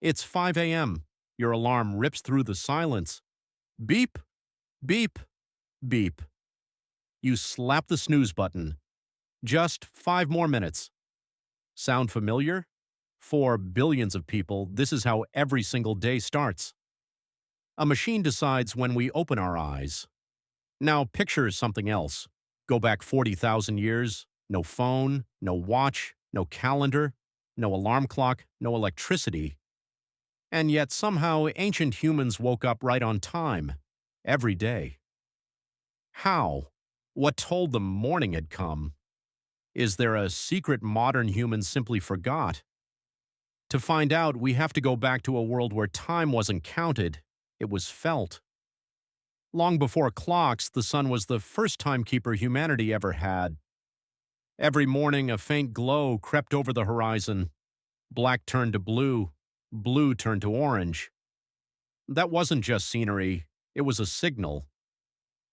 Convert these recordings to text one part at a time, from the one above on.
It's 5 a.m. Your alarm rips through the silence. Beep, beep, beep. You slap the snooze button. Just 5 more minutes. Sound familiar? For billions of people, this is how every single day starts. A machine decides when we open our eyes. Now picture something else. Go back 40,000 years, no phone, no watch, no calendar, no alarm clock, no electricity. And yet somehow ancient humans woke up right on time, every day. How? What told them morning had come? Is there a secret modern humans simply forgot? To find out, we have to go back to a world where time wasn't counted, it was felt. Long before clocks, the sun was the first timekeeper humanity ever had. Every morning, a faint glow crept over the horizon. Black turned to blue, blue turned to orange. That wasn't just scenery, it was a signal.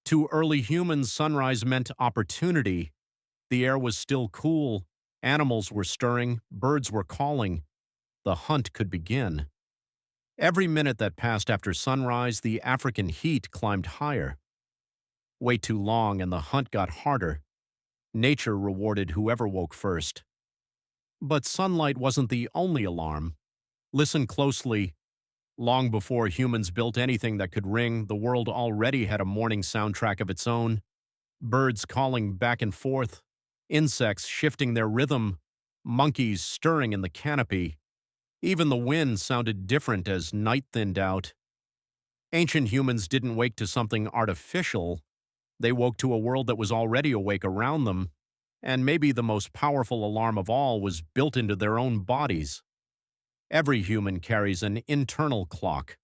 To early humans, sunrise meant opportunity. The air was still cool, animals were stirring, birds were calling. The hunt could begin. Every minute that passed after sunrise, the African heat climbed higher. Wait too long and the hunt got harder. Nature rewarded whoever woke first. But sunlight wasn't the only alarm. Listen closely. Long before humans built anything that could ring, the world already had a morning soundtrack of its own. Birds calling back and forth, insects shifting their rhythm, monkeys stirring in the canopy. Even the wind sounded different as night thinned out. Ancient humans didn't wake to something artificial. They woke to a world that was already awake around them, and maybe the most powerful alarm of all was built into their own bodies. Every human carries an internal clock.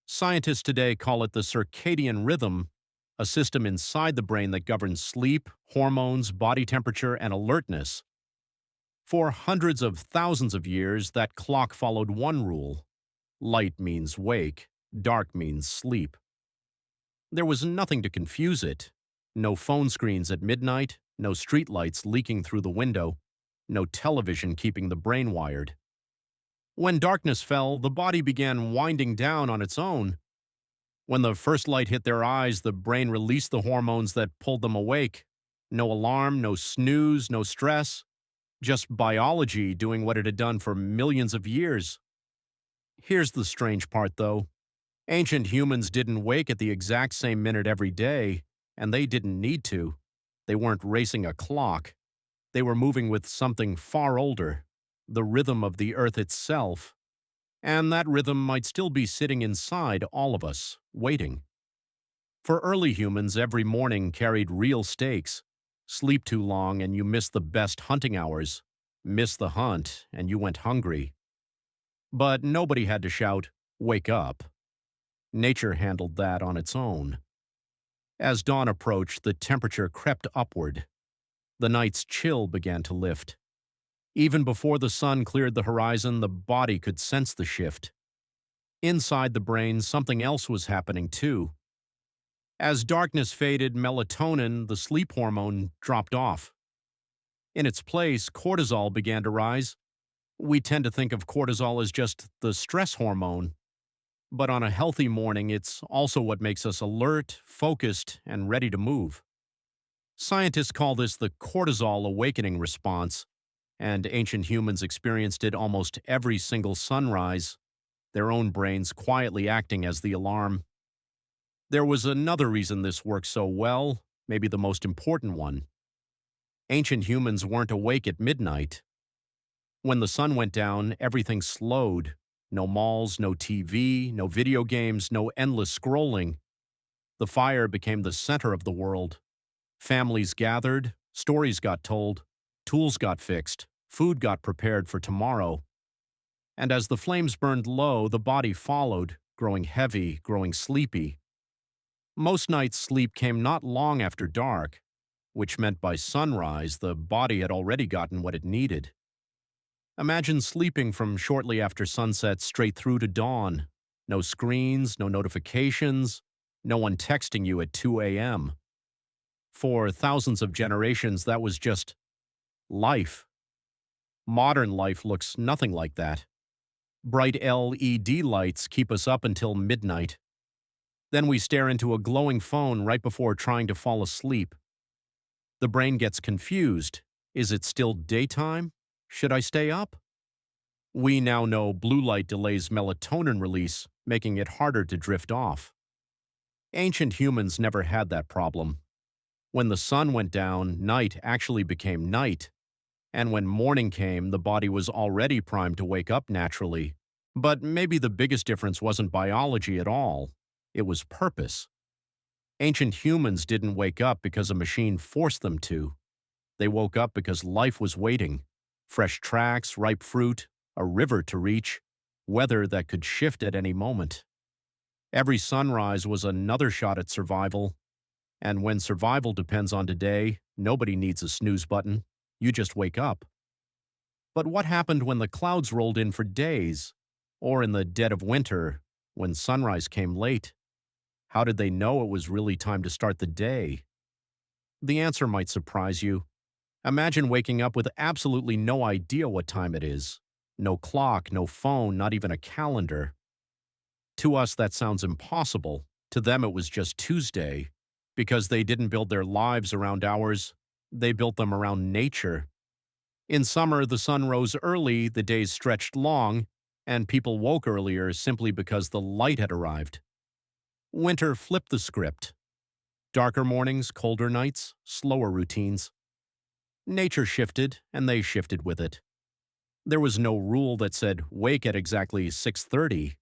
Scientists today call it the circadian rhythm, a system inside the brain that governs sleep, hormones, body temperature, and alertness. For hundreds of thousands of years, that clock followed one rule. Light means wake, dark means sleep. There was nothing to confuse it. No phone screens at midnight, no streetlights leaking through the window, no television keeping the brain wired. When darkness fell, the body began winding down on its own. When the first light hit their eyes, the brain released the hormones that pulled them awake. No alarm, no snooze, no stress. Just biology doing what it had done for millions of years. Here's the strange part, though. Ancient humans didn't wake at the exact same minute every day, and they didn't need to. They weren't racing a clock. They were moving with something far older, the rhythm of the earth itself. And that rhythm might still be sitting inside all of us, waiting. For early humans, every morning carried real stakes. Sleep too long and you missed the best hunting hours. Miss the hunt and you went hungry. But nobody had to shout, "Wake up." Nature handled that on its own. As dawn approached, the temperature crept upward. The night's chill began to lift. Even before the sun cleared the horizon, the body could sense the shift. Inside the brain, something else was happening too. As darkness faded, melatonin, the sleep hormone, dropped off. In its place, cortisol began to rise. We tend to think of cortisol as just the stress hormone. But on a healthy morning, it's also what makes us alert, focused, and ready to move. Scientists call this the cortisol awakening response, and ancient humans experienced it almost every single sunrise, their own brains quietly acting as the alarm. There was another reason this worked so well, maybe the most important one. Ancient humans weren't awake at midnight. When the sun went down, everything slowed. No malls, no TV, no video games, no endless scrolling. The fire became the center of the world. Families gathered, stories got told, tools got fixed, food got prepared for tomorrow. And as the flames burned low, the body followed, growing heavy, growing sleepy. Most nights' sleep came not long after dark, which meant by sunrise the body had already gotten what it needed. Imagine sleeping from shortly after sunset straight through to dawn. No screens, no notifications, no one texting you at 2 a.m. For thousands of generations, that was just life. Modern life looks nothing like that. Bright LED lights keep us up until midnight. Then we stare into a glowing phone right before trying to fall asleep. The brain gets confused. Is it still daytime? Should I stay up? We now know blue light delays melatonin release, making it harder to drift off. Ancient humans never had that problem. When the sun went down, night actually became night. And when morning came, the body was already primed to wake up naturally. But maybe the biggest difference wasn't biology at all. It was purpose. Ancient humans didn't wake up because a machine forced them to. They woke up because life was waiting. Fresh tracks, ripe fruit, a river to reach, weather that could shift at any moment. Every sunrise was another shot at survival. And when survival depends on today, nobody needs a snooze button. You just wake up. But what happened when the clouds rolled in for days? Or in the dead of winter, when sunrise came late? How did they know it was really time to start the day? The answer might surprise you. Imagine waking up with absolutely no idea what time it is. No clock, no phone, not even a calendar. To us, that sounds impossible. To them, it was just Tuesday. Because they didn't build their lives around hours, they built them around nature. In summer, the sun rose early, the days stretched long, and people woke earlier simply because the light had arrived. Winter flipped the script. Darker mornings, colder nights, slower routines. Nature shifted, and they shifted with it. There was no rule that said, wake at exactly 6:30.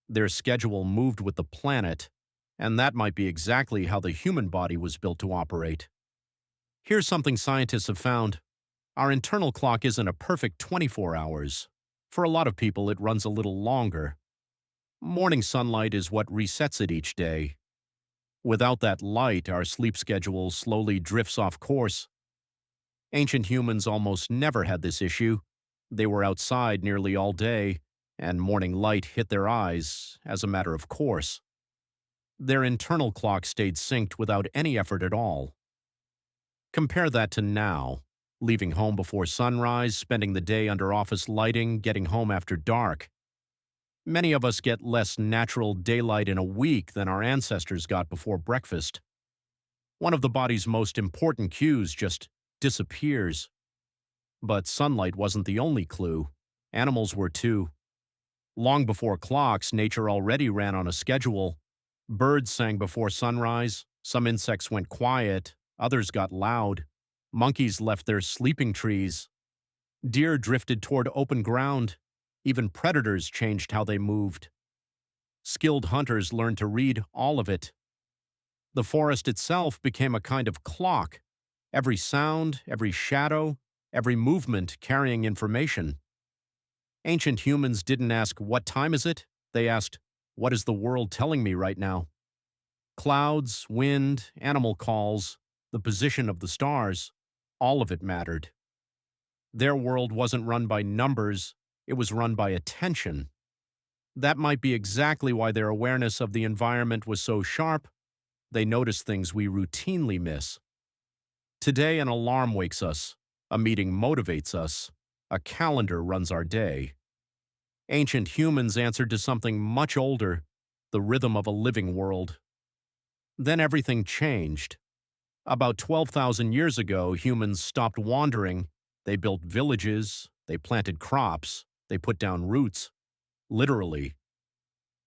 Their schedule moved with the planet, and that might be exactly how the human body was built to operate. Here's something scientists have found. Our internal clock isn't a perfect 24 hours. For a lot of people, it runs a little longer. Morning sunlight is what resets it each day. Without that light, our sleep schedule slowly drifts off course. Ancient humans almost never had this issue. They were outside nearly all day, and morning light hit their eyes as a matter of course. Their internal clock stayed synced without any effort at all. Compare that to now, leaving home before sunrise, spending the day under office lighting, getting home after dark. Many of us get less natural daylight in a week than our ancestors got before breakfast. One of the body's most important cues just disappears. But sunlight wasn't the only clue. Animals were too. Long before clocks, nature already ran on a schedule. Birds sang before sunrise, some insects went quiet, others got loud. Monkeys left their sleeping trees. Deer drifted toward open ground. Even predators changed how they moved. Skilled hunters learned to read all of it. The forest itself became a kind of clock. Every sound, every shadow, every movement carrying information. Ancient humans didn't ask, what time is it? They asked, what is the world telling me right now? Clouds, wind, animal calls, the position of the stars, all of it mattered. Their world wasn't run by numbers, it was run by attention. That might be exactly why their awareness of the environment was so sharp. They noticed things we routinely miss. Today, an alarm wakes us, a meeting motivates us, a calendar runs our day. Ancient humans answered to something much older, the rhythm of a living world. Then everything changed. About 12,000 years ago, humans stopped wandering. They built villages, they planted crops, they put down roots. Literally.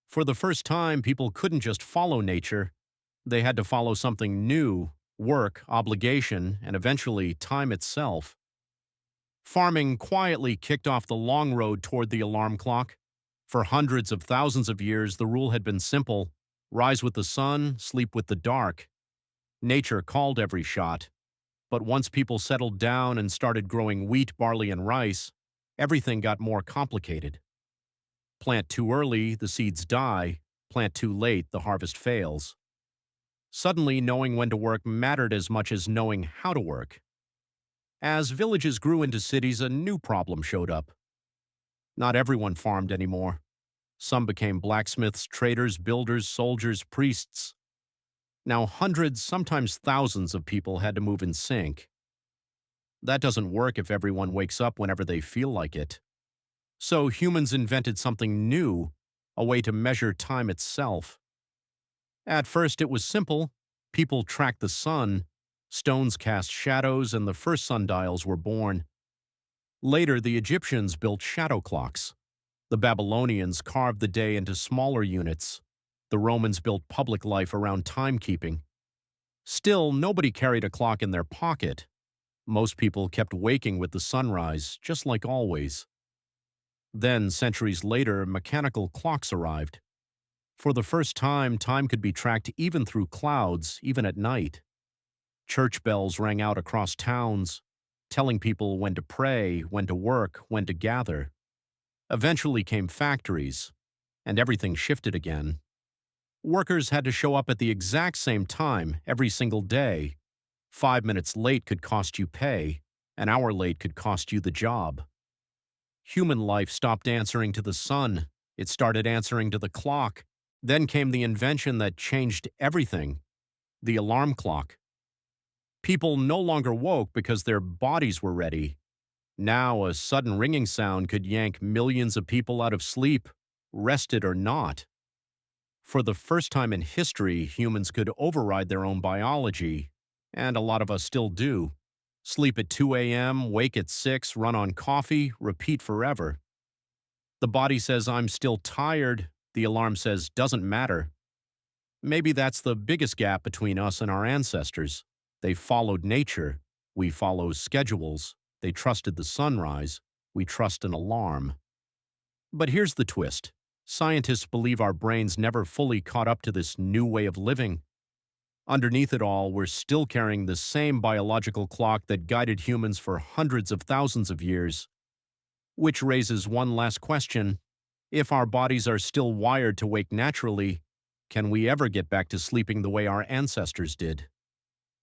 For the first time, people couldn't just follow nature. They had to follow something new, work, obligation, and eventually time itself. Farming quietly kicked off the long road toward the alarm clock. For hundreds of thousands of years, the rule had been simple: rise with the sun, sleep with the dark. Nature called every shot. But once people settled down and started growing wheat, barley, and rice, everything got more complicated. Plant too early, the seeds die. Plant too late, the harvest fails. Suddenly, knowing when to work mattered as much as knowing how to work. As villages grew into cities, a new problem showed up. Not everyone farmed anymore. Some became blacksmiths, traders, builders, soldiers, priests. Now hundreds, sometimes thousands of people had to move in sync. That doesn't work if everyone wakes up whenever they feel like it. So humans invented something new, a way to measure time itself. At first, it was simple. People tracked the sun, stones cast shadows, and the first sundials were born. Later, the Egyptians built shadow clocks. The Babylonians carved the day into smaller units. The Romans built public life around timekeeping. Still, nobody carried a clock in their pocket. Most people kept waking with the sunrise, just like always. Then, centuries later, mechanical clocks arrived. For the first time, time could be tracked even through clouds, even at night. Church bells rang out across towns, telling people when to pray, when to work, when to gather. Eventually came factories, and everything shifted again. Workers had to show up at the exact same time every single day. 5 minutes late could cost you pay. An hour late could cost you the job. Human life stopped answering to the sun. It started answering to the clock. Then came the invention that changed everything, the alarm clock. People no longer woke because their bodies were ready. Now a sudden ringing sound could yank millions of people out of sleep, rested or not. For the first time in history, humans could override their own biology, and a lot of us still do. Sleep at 2 a.m., wake at 6, run on coffee, repeat forever. The body says, "I'm still tired." The alarm says, "Doesn't matter." Maybe that's the biggest gap between us and our ancestors. They followed nature. We follow schedules. They trusted the sunrise. We trust an alarm. But here's the twist. Scientists believe our brains never fully caught up to this new way of living. Underneath it all, we're still carrying the same biological clock that guided humans for hundreds of thousands of years. Which raises one last question. If our bodies are still wired to wake naturally, can we ever get back to sleeping the way our ancestors did?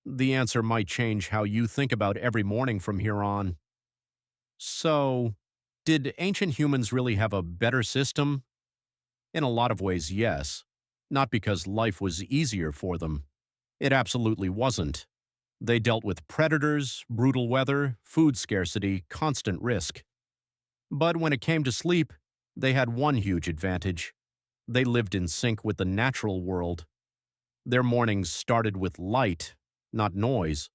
The answer might change how you think about every morning from here on. So, did ancient humans really have a better system? In a lot of ways, yes. Not because life was easier for them. It absolutely wasn't. They dealt with predators, brutal weather, food scarcity, constant risk. But when it came to sleep, they had one huge advantage. They lived in sync with the natural world. Their mornings started with light, not noise.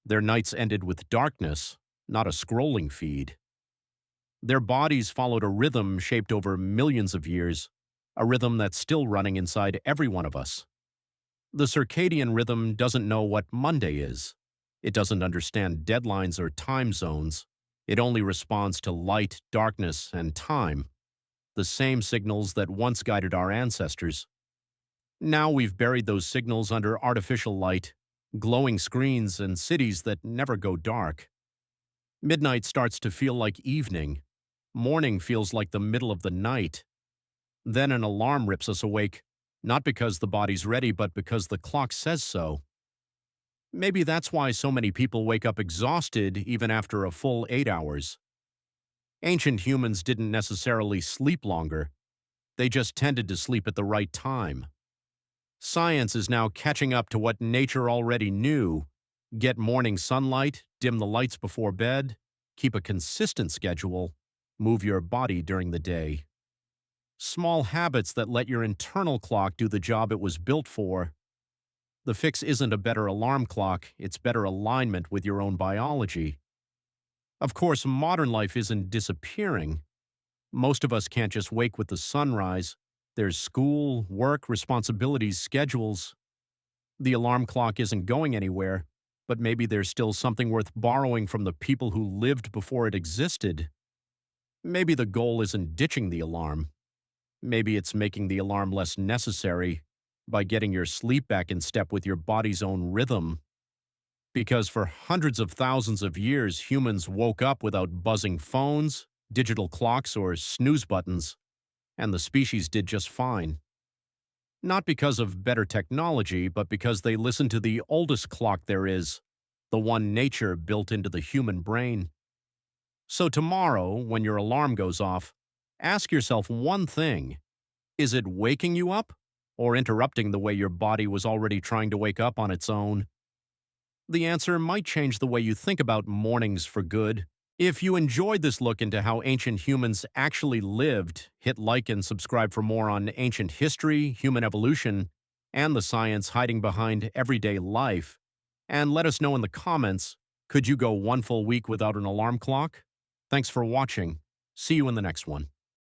Their nights ended with darkness, not a scrolling feed. Their bodies followed a rhythm shaped over millions of years, a rhythm that's still running inside every one of us. The circadian rhythm doesn't know what Monday is. It doesn't understand deadlines or time zones. It only responds to light, darkness, and time, the same signals that once guided our ancestors. Now we've buried those signals under artificial light, glowing screens, and cities that never go dark. Midnight starts to feel like evening. Morning feels like the middle of the night. Then an alarm rips us awake, not because the body's ready, but because the clock says so. Maybe that's why so many people wake up exhausted even after a full 8 hours. Ancient humans didn't necessarily sleep longer. They just tended to sleep at the right time. Science is now catching up to what nature already knew. Get morning sunlight, dim the lights before bed, keep a consistent schedule, move your body during the day. Small habits that let your internal clock do the job it was built for. The fix isn't a better alarm clock, it's better alignment with your own biology. Of course, modern life isn't disappearing. Most of us can't just wake with the sunrise. There's school, work, responsibilities, schedules. The alarm clock isn't going anywhere, but maybe there's still something worth borrowing from the people who lived before it existed. Maybe the goal isn't ditching the alarm. Maybe it's making the alarm less necessary by getting your sleep back in step with your body's own rhythm. Because for hundreds of thousands of years, humans woke up without buzzing phones, digital clocks, or snooze buttons, and the species did just fine. Not because of better technology, but because they listened to the oldest clock there is, the one nature built into the human brain. So tomorrow, when your alarm goes off, ask yourself one thing. Is it waking you up, or interrupting the way your body was already trying to wake up on its own? The answer might change the way you think about mornings for good, If you enjoyed this look into how ancient humans actually lived, hit like and subscribe for more on ancient history, human evolution, and the science hiding behind everyday life. And let us know in the comments, could you go one full week without an alarm clock? Thanks for watching. See you in the next one.